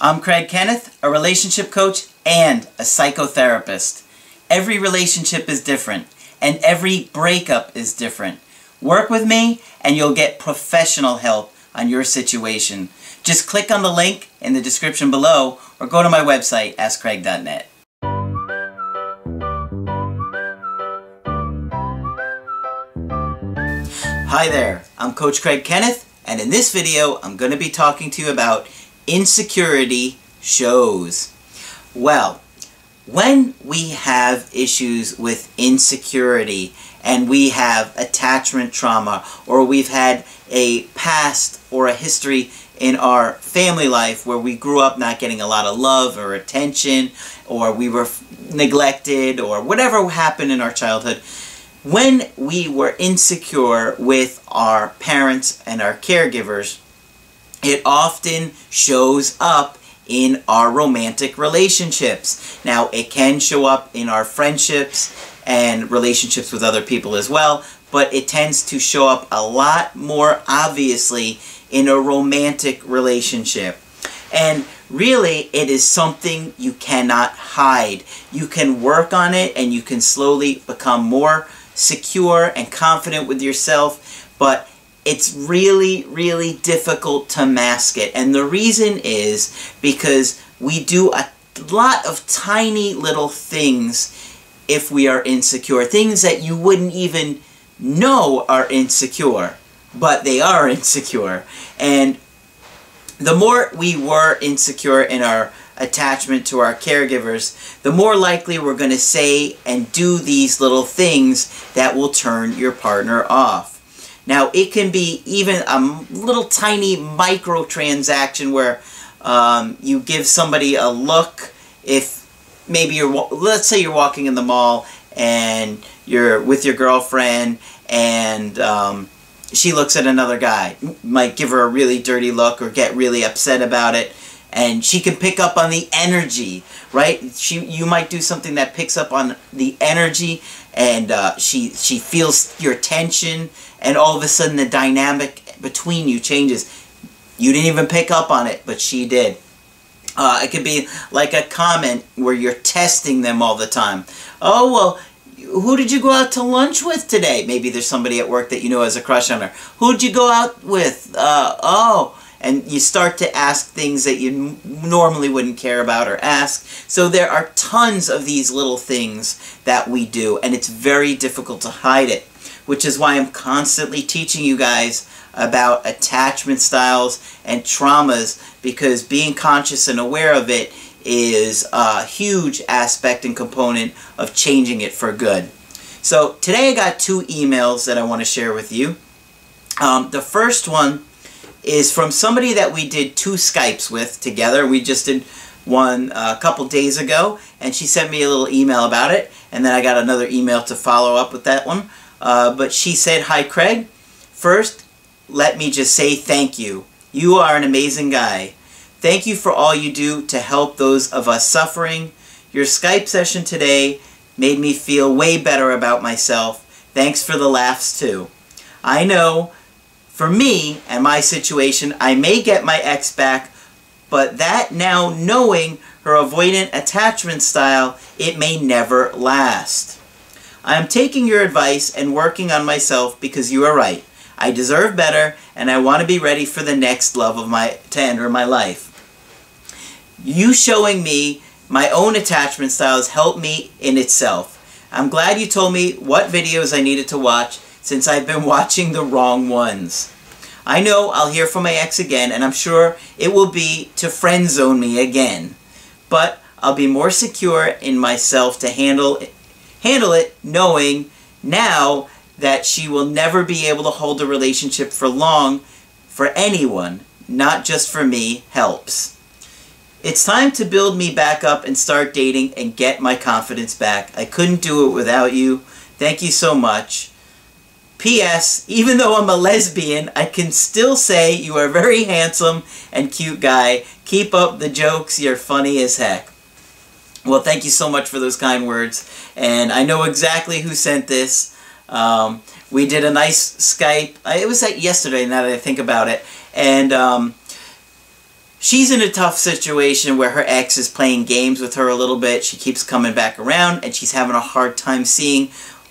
I'm Kenneth, a relationship coach and a psychotherapist. Every relationship is different, and every breakup is different. Work with me, and you'll get professional help on your situation. Just click on the link in the description below, or go to my website, askcraig.net. Hi there, I'm Coach Kenneth, and in this video, I'm going to be talking to you about insecurity shows. Well, when we have issues with insecurity and we have attachment trauma, or we've had a past or a history in our family life where we grew up not getting a lot of love or attention, or we were neglected, or whatever happened in our childhood, when we were insecure with our parents and our caregivers, it often shows up in our romantic relationships. Now, it can show up in our friendships and relationships with other people as well, but it tends to show up a lot more obviously in a romantic relationship. And really, it is something you cannot hide. You can work on it and you can slowly become more secure and confident with yourself, but it's really, really difficult to mask it. And the reason is because we do a lot of tiny little things if we are insecure. Things that you wouldn't even know are insecure, but they are insecure. And the more we were insecure in our attachment to our caregivers, the more likely we're going to say and do these little things that will turn your partner off. Now, it can be even a little tiny micro transaction where you give somebody a look. If maybe let's say you're walking in the mall and you're with your girlfriend and she looks at another guy, might give her a really dirty look or get really upset about it, and she can pick up on the energy, right? You might do something that picks up on the energy, and she feels your tension, and all of a sudden the dynamic between you changes. You didn't even pick up on it, but she did. It could be like a comment where you're testing them all the time. Oh, well, who did you go out to lunch with today? Maybe there's somebody at work that you know has a crush on her. Who'd you go out with? And you start to ask things that you normally wouldn't care about or ask. So there are tons of these little things that we do, and it's very difficult to hide it, which is why I'm constantly teaching you guys about attachment styles and traumas, because being conscious and aware of it is a huge aspect and component of changing it for good. So today I got two emails that I want to share with you. The first one is from somebody that we did 2 Skypes with together. We just did one a couple days ago, and she sent me a little email about it, and then I got another email to follow up with that one. But she said, "Hi Craig, first let me just say thank you. You are an amazing guy. Thank you for all you do to help those of us suffering. Your Skype session today made me feel way better about myself. Thanks for the laughs too. I know for me and my situation, I may get my ex back, but that now knowing her avoidant attachment style, it may never last. I am taking your advice and working on myself because you are right. I deserve better, and I want to be ready for the next love of to enter my life. You showing me my own attachment styles helped me in itself. I'm glad you told me what videos I needed to watch, since I've been watching the wrong ones. I know I'll hear from my ex again, and I'm sure it will be to friend zone me again. But I'll be more secure in myself to handle it, knowing now that she will never be able to hold a relationship for long for anyone, not just for me, helps. It's time to build me back up and start dating and get my confidence back. I couldn't do it without you. Thank you so much. P.S. Even though I'm a lesbian, I can still say you are a very handsome and cute guy. Keep up the jokes. You're funny as heck." Well, thank you so much for those kind words. And I know exactly who sent this. We did a nice Skype. It was like yesterday, now that I think about it. And she's in a tough situation where her ex is playing games with her a little bit. She keeps coming back around, and she's having a hard time seeing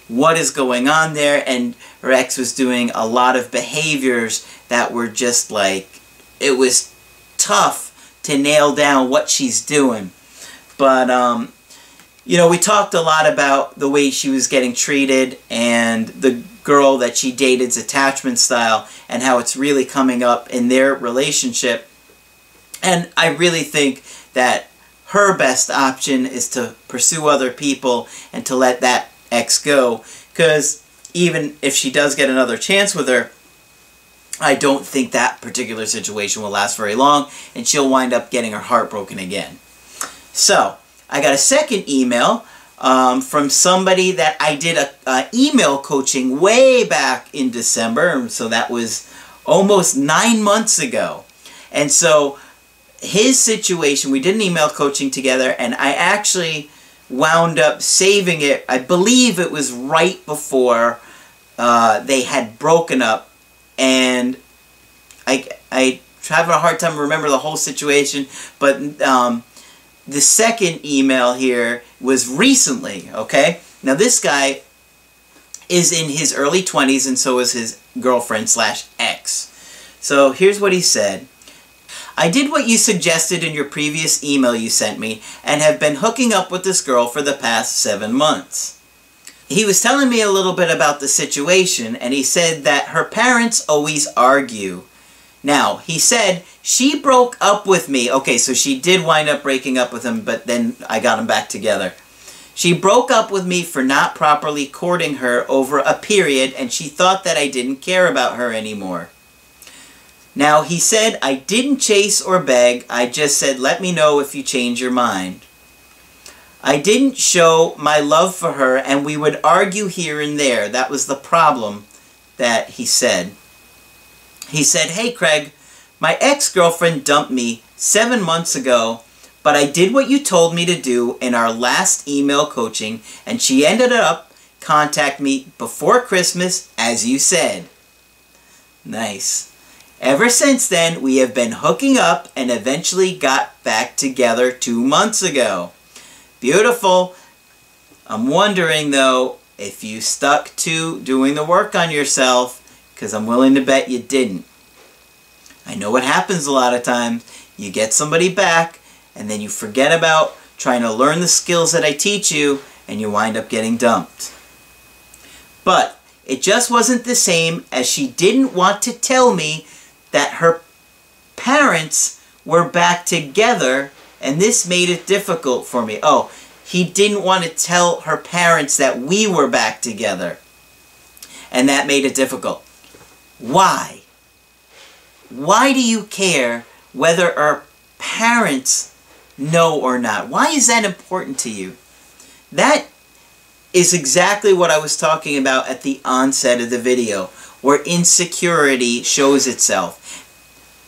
what is going on there, and her ex was doing a lot of behaviors that were just like, it was tough to nail down what she's doing. But, you know, we talked a lot about the way she was getting treated and the girl that she dated's attachment style and how it's really coming up in their relationship. And I really think that her best option is to pursue other people and to let that ex go, because even if she does get another chance with her, I don't think that particular situation will last very long, and she'll wind up getting her heart broken again. So, I got a second email from somebody that I did a email coaching way back in December, so that was almost 9 months ago. And so, his situation, we did an email coaching together, and I actually wound up saving it. I believe it was right before they had broken up, and I having a hard time remember the whole situation, but the second email here was recently, okay? Now this guy is in his early 20s, and so is his girlfriend slash ex. So here's what he said. I did what you suggested in your previous email you sent me and have been hooking up with this girl for the past 7 months. He was telling me a little bit about the situation, and he said that her parents always argue. Now, he said she broke up with me. Okay, so she did wind up breaking up with him, but then I got them back together. She broke up with me for not properly courting her over a period, and she thought that I didn't care about her anymore. Now, he said I didn't chase or beg, I just said let me know if you change your mind. I didn't show my love for her, and we would argue here and there. That was the problem that he said. He said, hey Craig, my ex-girlfriend dumped me 7 months ago, but I did what you told me to do in our last email coaching, and she ended up contacting me before Christmas, as you said. Nice. Ever since then, we have been hooking up and eventually got back together 2 months ago. Beautiful. I'm wondering, though, if you stuck to doing the work on yourself, because I'm willing to bet you didn't. I know what happens a lot of times. You get somebody back, and then you forget about trying to learn the skills that I teach you, and you wind up getting dumped. But it just wasn't the same, as she didn't want to tell me that her parents were back together, and this made it difficult for me. Oh, he didn't want to tell her parents that we were back together, and that made it difficult. Why? Why do you care whether our parents know or not? Why is that important to you? That is exactly what I was talking about at the onset of the video, where insecurity shows itself.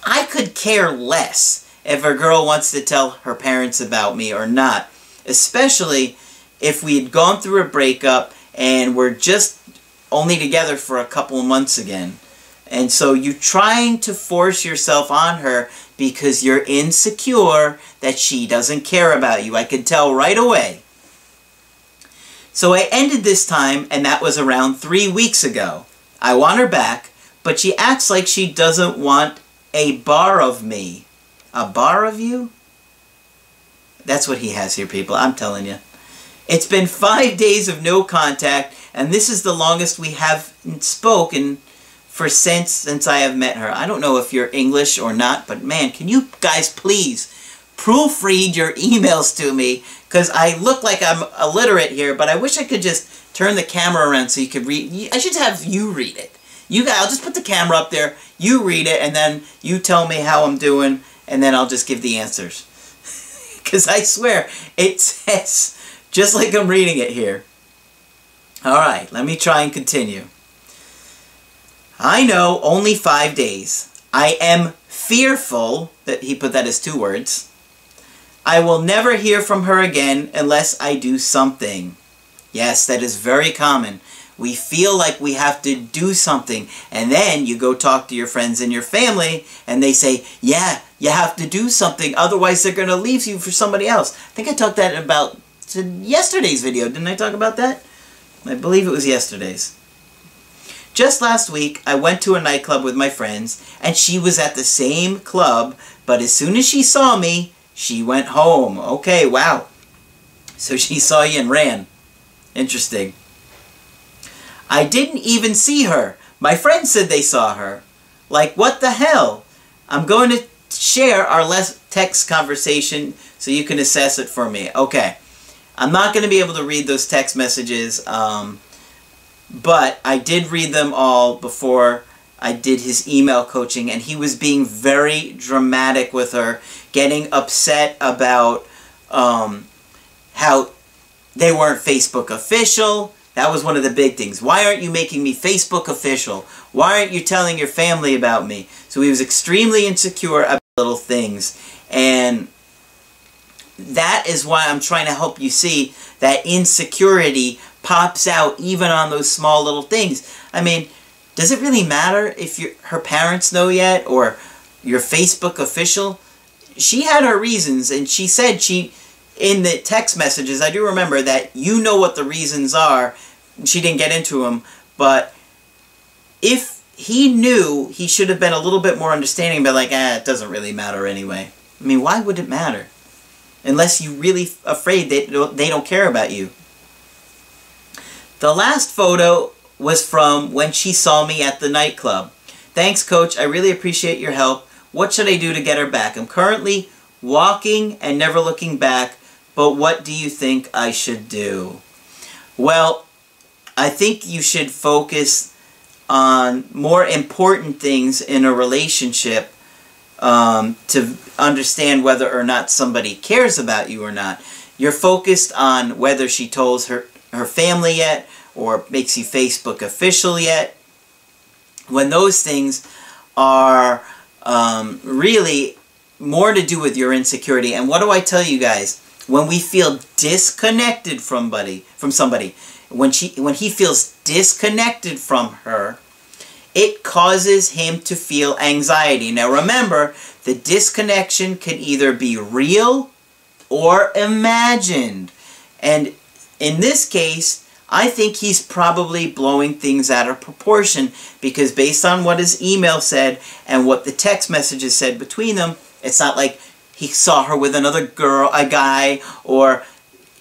I could care less if a girl wants to tell her parents about me or not, especially if we had gone through a breakup and we're just only together for a couple of months again. And so you're trying to force yourself on her because you're insecure that she doesn't care about you. I could tell right away. So I ended this time, and that was around 3 weeks ago. I want her back, but she acts like she doesn't want a bar of me. A bar of you? That's what he has here, people. I'm telling you. It's been 5 days of no contact, and this is the longest we haven't spoken for since I have met her. I don't know if you're English or not, but man, can you guys please proofread your emails to me? Because I look like I'm illiterate here, but I wish I could just turn the camera around so you could read. I should have you read it. You guys, I'll just put the camera up there, you read it, and then you tell me how I'm doing, and then I'll just give the answers. Because I swear, it says, just like I'm reading it here. Alright, let me try and continue. I know, only 5 days. I am fearful, that he put that as 2 words. I will never hear from her again unless I do something. Yes, that is very common. we feel like we have to do something. And then you go talk to your friends and your family, and they say, yeah, you have to do something, otherwise they're going to leave you for somebody else. I think I talked that about yesterday's video. Didn't I talk about that? I believe it was yesterday's. Just last week, I went to a nightclub with my friends, and she was at the same club, but as soon as she saw me, she went home. Okay, wow. So she saw you and ran. Interesting. I didn't even see her. My friends said they saw her. Like, what the hell? I'm going to share our text conversation so you can assess it for me. Okay. I'm not going to be able to read those text messages, but I did read them all before I did his email coaching, and he was being very dramatic with her, getting upset about how they weren't Facebook official. That was one of the big things. Why aren't you making me Facebook official? Why aren't you telling your family about me? So he was extremely insecure about little things. And that is why I'm trying to help you see that insecurity pops out even on those small little things. I mean, does it really matter if her parents know yet or your Facebook official? She had her reasons, and she said in the text messages, I do remember that you know what the reasons are. She didn't get into them, but if he knew, he should have been a little bit more understanding, but like, it doesn't really matter anyway. I mean, why would it matter? Unless you're really afraid they don't care about you. The last photo was from when she saw me at the nightclub. Thanks, Coach. I really appreciate your help. What should I do to get her back? I'm currently walking and never looking back, but what do you think I should do? Well, I think you should focus on more important things in a relationship to understand whether or not somebody cares about you or not. You're focused on whether she told her family yet or makes you Facebook official yet, when those things are really more to do with your insecurity. And what do I tell you guys? When we feel disconnected from somebody, when he feels disconnected from her, it causes him to feel anxiety. Now remember, the disconnection can either be real or imagined. And in this case, I think he's probably blowing things out of proportion, because based on what his email said and what the text messages said between them, it's not like he saw her with another girl, a guy, or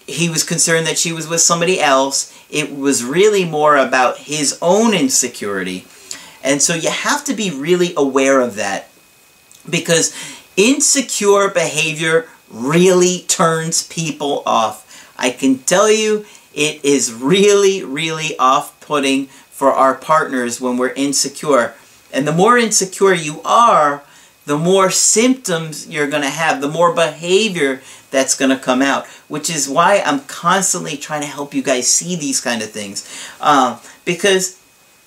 he was concerned that she was with somebody else. It was really more about his own insecurity. And so you have to be really aware of that, because insecure behavior really turns people off. I can tell you it is really, really off-putting for our partners when we're insecure. And the more insecure you are, the more symptoms you're going to have, the more behavior that's going to come out, which is why I'm constantly trying to help you guys see these kind of things. Because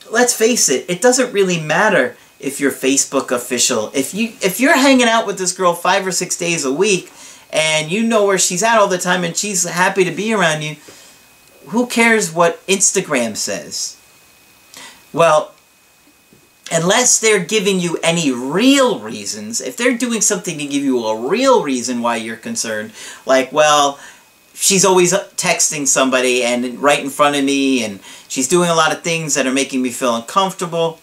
let's face it, it doesn't really matter if you're Facebook official. If you're hanging out with this girl 5 or 6 days a week and you know where she's at all the time and she's happy to be around you, who cares what Instagram says? Well, unless they're giving you any real reasons, if they're doing something to give you a real reason why you're concerned, like, well, she's always texting somebody and right in front of me, and she's doing a lot of things that are making me feel uncomfortable,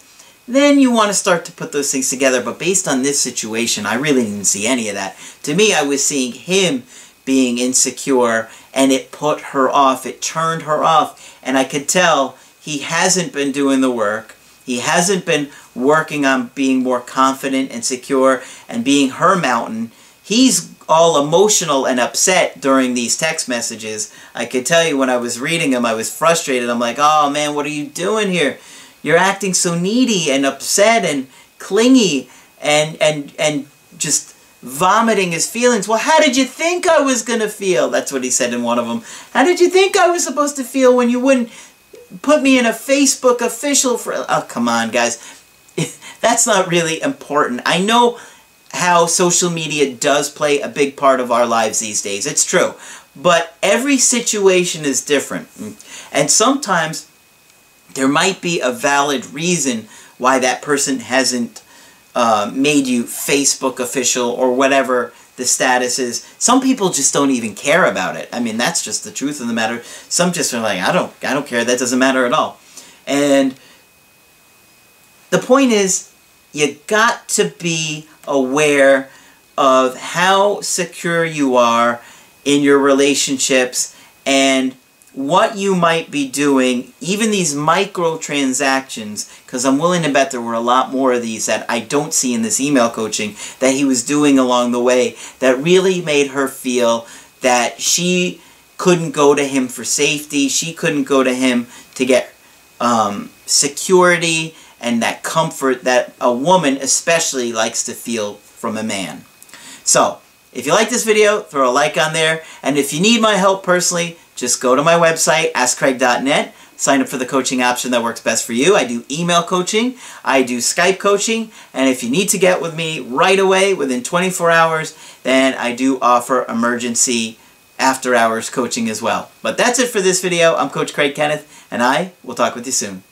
then you want to start to put those things together. But based on this situation, I really didn't see any of that. To me, I was seeing him being insecure, and it put her off. It turned her off. And I could tell he hasn't been doing the work. He hasn't been working on being more confident and secure and being her mountain. He's all emotional and upset during these text messages. I could tell you when I was reading them, I was frustrated. I'm like, oh man, what are you doing here? You're acting so needy and upset and clingy and just vomiting his feelings. Well, how did you think I was going to feel? That's what he said in one of them. How did you think I was supposed to feel when you wouldn't put me in a Facebook official for... Oh, come on, guys. That's not really important. I know how social media does play a big part of our lives these days. It's true. But every situation is different. And sometimes there might be a valid reason why that person hasn't made you Facebook official or whatever the status is. Some people just don't even care about it. I mean, that's just the truth of the matter. Some just are like, I don't care. That doesn't matter at all. And the point is, you got to be aware of how secure you are in your relationships and what you might be doing, even these microtransactions, because I'm willing to bet there were a lot more of these that I don't see in this email coaching that he was doing along the way that really made her feel that she couldn't go to him for safety, she couldn't go to him to get security and that comfort that a woman especially likes to feel from a man. So, if you like this video, throw a like on there, and if you need my help personally, just go to my website, askcraig.net, sign up for the coaching option that works best for you. I do email coaching, I do Skype coaching, and if you need to get with me right away, within 24 hours, then I do offer emergency after-hours coaching as well. But that's it for this video. I'm Coach Craig Kenneth, and I will talk with you soon.